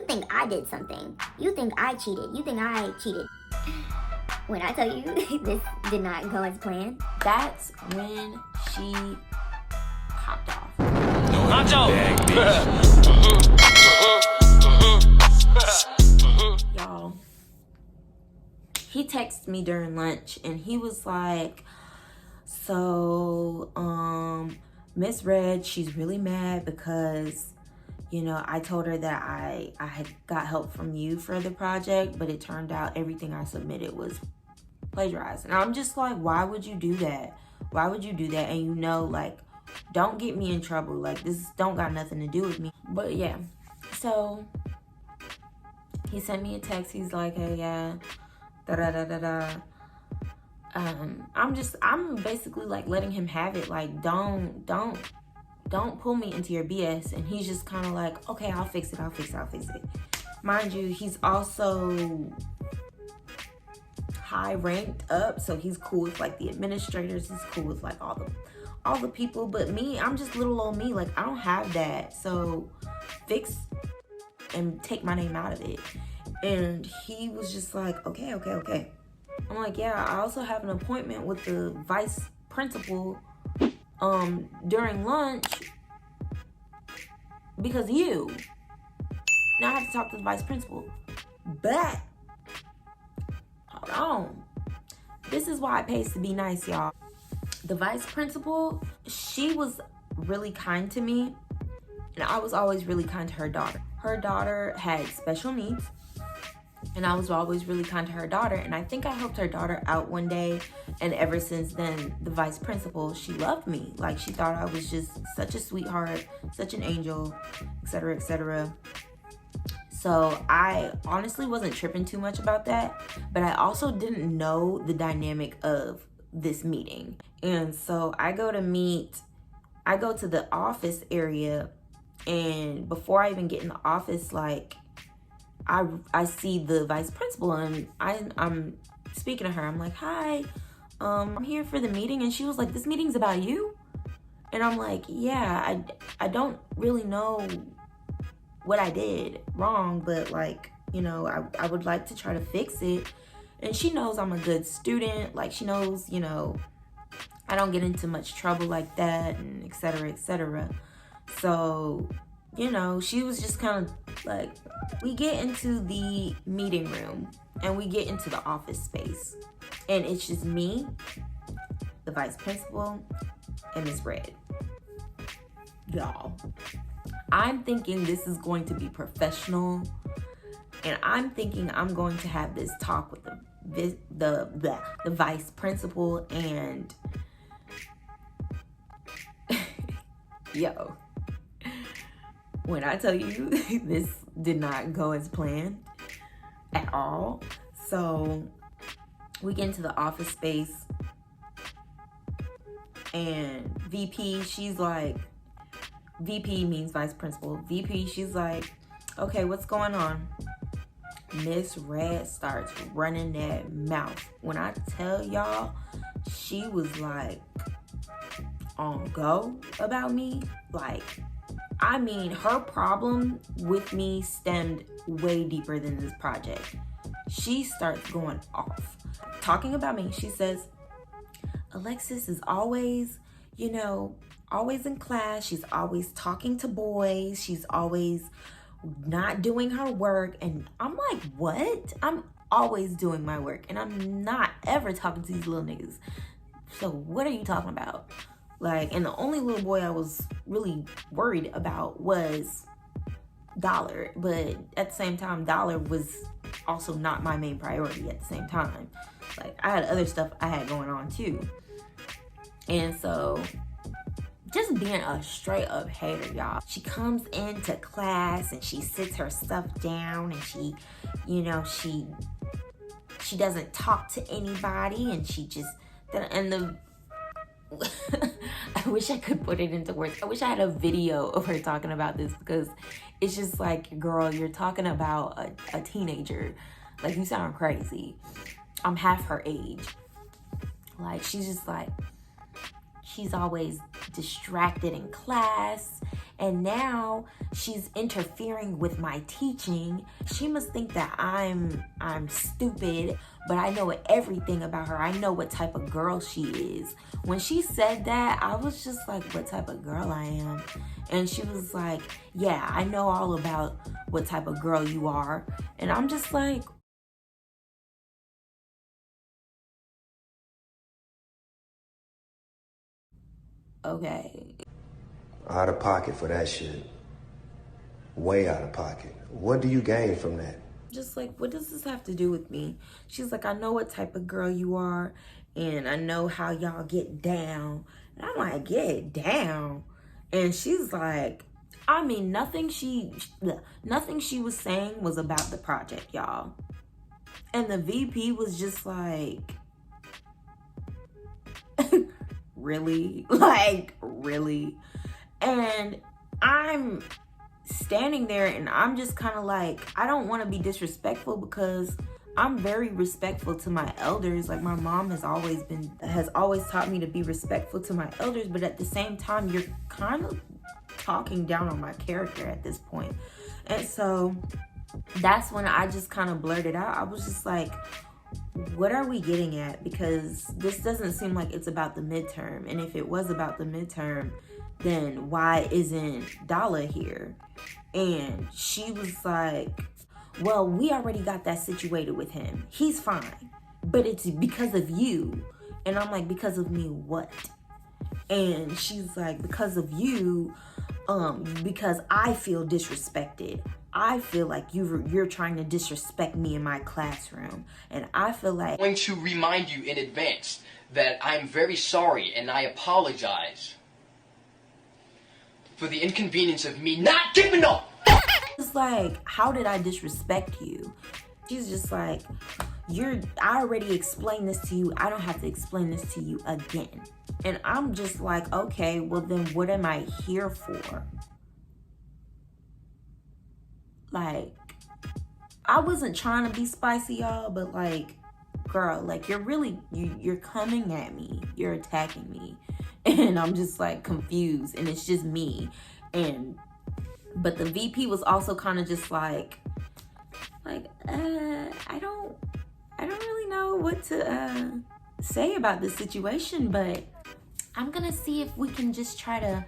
think I did something. You think I cheated. You think I cheated. When I tell you this did not go as planned, that's when she popped off. Y'all, he texted me during lunch and he was like, so, Miss Red, she's really mad because, you know, I told her that I had got help from you for the project, but it turned out everything I submitted was plagiarized. And I'm just like, why would you do that? Why would you do that? And you know, like, don't get me in trouble. Like, this don't got nothing to do with me. But yeah, so he sent me a text. He's like, hey, yeah, da-da-da-da-da. I'm basically like letting him have it. Like, don't pull me into your BS. And he's just kind of like, okay, I'll fix it. Mind you, he's also high ranked up, so he's cool with like the administrators, he's cool with like all the people, but me, I'm just little old me. Like, I don't have that, so fix and take my name out of it. And he was just like, okay. I'm like, yeah, I also have an appointment with the vice principal during lunch because of you. Now I have to talk to the vice principal. But hold on. This is why it pays to be nice, y'all. The vice principal, she was really kind to me, and I was always really kind to her daughter. Her daughter had special needs, and I was always really kind to her daughter, and I think I helped her daughter out one day, and ever since then, the vice principal, she loved me. Like, she thought I was just such a sweetheart, such an angel, etc., etc. So I honestly wasn't tripping too much about that, but I also didn't know the dynamic of this meeting. And so I go to the office area, and before I even get in the office, like, I see the vice principal, and I'm speaking to her. I'm like, hi, I'm here for the meeting. And she was like, this meeting's about you? And I'm like, yeah, I don't really know what I did wrong, but like, you know, I would like to try to fix it. And she knows I'm a good student. Like, she knows, you know, I don't get into much trouble like that, and et cetera, et cetera. So, you know, she was just kind of like, we get into the meeting room and we get into the office space, and it's just me, the vice principal, and Miss Red. Y'all, I'm thinking this is going to be professional, and I'm thinking I'm going to have this talk with the vice principal, and yo, when I tell you this did not go as planned at all. So we get into the office space, and VP, she's like, VP means vice principal. VP, she's like, okay, what's going on? Miss Red starts running that mouth. When I tell y'all, she was like on go about me. Like, I mean, her problem with me stemmed way deeper than this project. She starts going off, talking about me. She says, Alexis is always, you know, always in class. She's always talking to boys. She's always not doing her work. And I'm like, what? I'm always doing my work, and I'm not ever talking to these little niggas. So what are you talking about? Like, and the only little boy I was really worried about was Dollar. But at the same time, Dollar was also not my main priority at the same time. Like, I had other stuff I had going on too. And so, just being a straight up hater, y'all. She comes into class and she sits her stuff down, and she, you know, she doesn't talk to anybody, and she just, and the, I wish I could put it into words. I wish I had a video of her talking about this, because it's just like, girl, you're talking about a teenager. Like, you sound crazy. I'm half her age. Like, she's just like, she's always distracted in class, and now she's interfering with my teaching. She must think that I'm stupid, but I know everything about her. I know what type of girl she is. When she said that, I was just like, what type of girl I am? And she was like, yeah, I know all about what type of girl you are. And I'm just like, okay. Out of pocket for that shit. Way out of pocket. What do you gain from that? Just like, what does this have to do with me? She's like, I know what type of girl you are, and I know how y'all get down. And I'm like, get down? And she's like, I mean, nothing she was saying was about the project, y'all. And the VP was just like, really? Like, really? And I'm standing there and I'm just kind of like, I don't want to be disrespectful because I'm very respectful to my elders. Like, my mom has always taught me to be respectful to my elders, but at the same time, you're kind of talking down on my character at this point. And so that's when I just kind of blurted out. I was just like, what are we getting at? Because this doesn't seem like it's about the midterm. And if it was about the midterm, then why isn't Dala here? And she was like, well, we already got that situated with him. He's fine, but it's because of you. And I'm like, because of me what? And she's like, because of you, because I feel disrespected. I feel like you're trying to disrespect me in my classroom. And I feel like... I'm going to remind you in advance that I'm very sorry and I apologize for the inconvenience of me not giving up. It's like, how did I disrespect you? She's just like, I already explained this to you. I don't have to explain this to you again. And I'm just like, okay, well then what am I here for? Like, I wasn't trying to be spicy, y'all, but like, girl, like you're coming at me. You're attacking me. And I'm just like confused and it's just me. But the VP was also kind of just like, I don't really know what to say about this situation, but I'm gonna see if we can just try to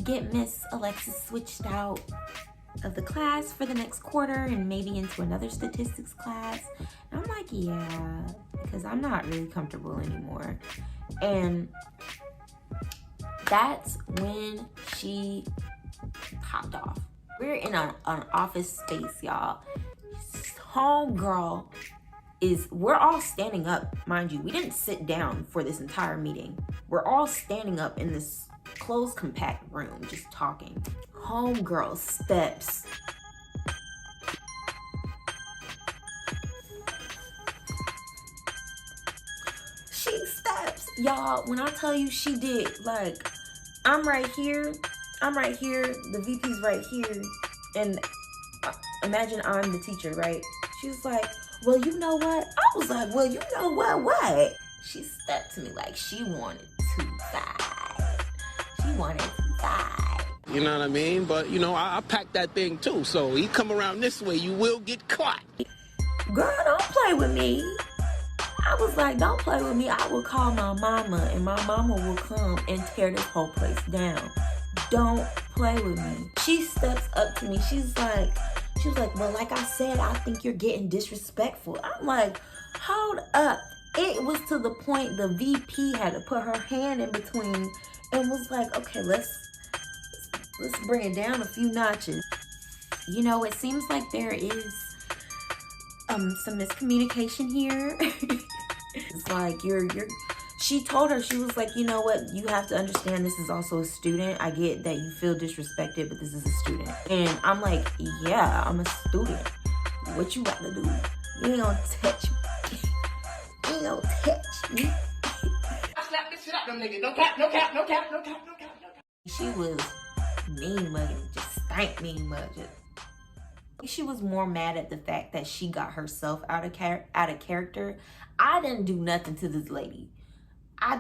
get Miss Alexis switched out of the class for the next quarter and maybe into another statistics class. And I'm like, yeah, because I'm not really comfortable anymore. And that's when she popped off. We're in an office space, y'all. Homegirl we're all standing up, mind you. We didn't sit down for this entire meeting. We're all standing up in this closed, compact room, just talking. Homegirl steps. She steps. Y'all, when I tell you she did, like, I'm right here, the VP's right here, and imagine I'm the teacher, right? She's like, well, you know what? I was like, well, you know what? She stepped to me like she wanted to fight. She wanted to fight. You know what I mean? But, you know, I packed that thing too. So you come around this way, you will get caught. Girl, don't play with me. I was like, don't play with me. I will call my mama and my mama will come and tear this whole place down. Don't play with me. She steps up to me. She was like, well, like I said, I think you're getting disrespectful. I'm like, hold up. It was to the point the VP had to put her hand in between and was like, okay, let's bring it down a few notches. You know, it seems like there is some miscommunication here. It's like she told her, she was like, you know what, you have to understand this is also a student. I get that you feel disrespected, but this is a student. And I'm like, yeah, I'm a student. What you got to do? You ain't gonna touch me. You ain't gonna touch me. I slapped this shit out them niggas. No cap, no cap, no cap, no cap, no cap, no cap. She was mean mugging, just stank mean mugging. She was more mad at the fact that she got herself out of character. I didn't do nothing to this lady. I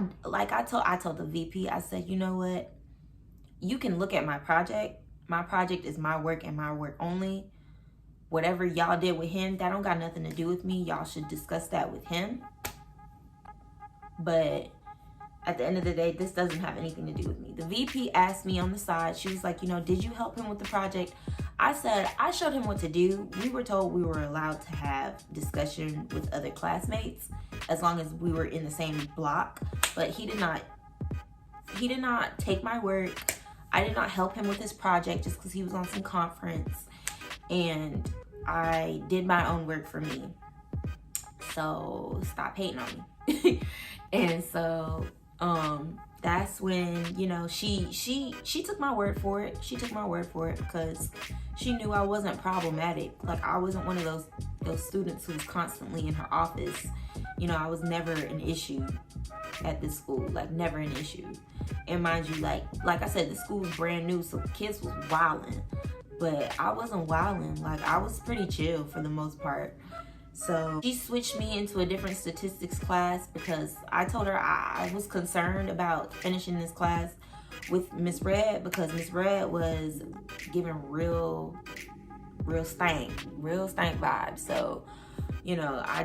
told the VP, I said, you know what? you can look at my project. My project is my work and my work only. Whatever y'all did with him, that don't got nothing to do with me. Y'all should discuss that with him. But at the end of the day, this doesn't have anything to do with me. The VP asked me on the side, she was like, you know, did you help him with the project? I said, I showed him what to do. We were told we were allowed to have discussion with other classmates as long as we were in the same block. But he did not take my work. I did not help him with his project just because he was on some conference. And I did my own work for me. So stop hating on me. And so that's when, you know, she took my word for it. She took my word for it because she knew I wasn't problematic. Like, I wasn't one of those students who's constantly in her office. You know, I was never an issue at this school, like never an issue. And mind you, like I said, the school was brand new, so kids was wilding. But I wasn't wilding. Like, I was pretty chill for the most part. So she switched me into a different statistics class because I told her I was concerned about finishing this class with Miss Red because Miss Red was giving real stank vibes. So, you know, I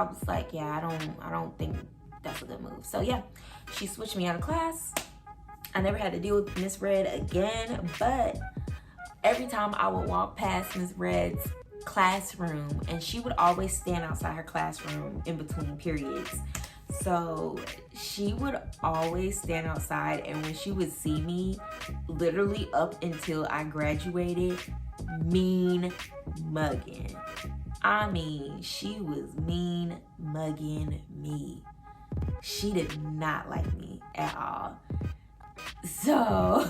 was like, yeah, I don't think that's a good move. So yeah, she switched me out of class. I never had to deal with Miss Red again, but every time I would walk past Miss Red's classroom, and she would always stand outside her classroom in between periods. So she would always stand outside, and when she would see me, literally up until I graduated, mean mugging. I mean, she was mean mugging me. She did not like me at all. So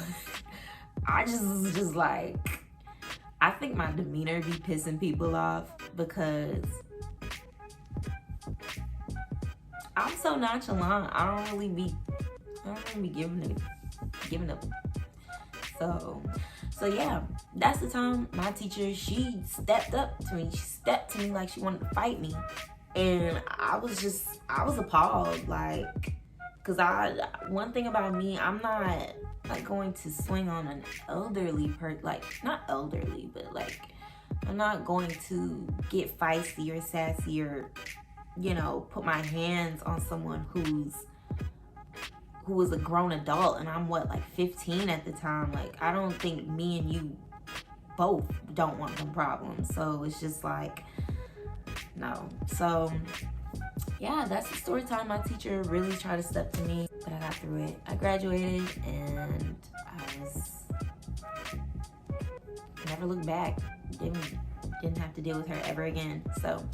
I was just like, I think my demeanor be pissing people off because I'm so nonchalant. I don't really be giving up. So yeah, that's the time my teacher, she stepped up to me. She stepped to me like she wanted to fight me. And I was appalled, like, cause one thing about me, I'm not like going to swing on an elderly like not elderly, but like I'm not going to get feisty or sassy or, you know, put my hands on someone who was a grown adult, and I'm like 15 at the time. Like, I don't think me and you both don't want them problems. So it's just like, no. So yeah, that's the story time. My teacher really tried to step to me, but I got through it. I graduated and never looked back. Didn't have to deal with her ever again. So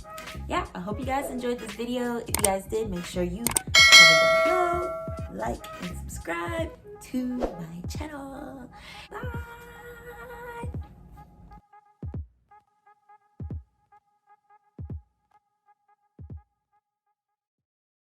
yeah, I hope you guys enjoyed this video. If you guys did, make sure you comment down below, like and subscribe to my channel. Bye.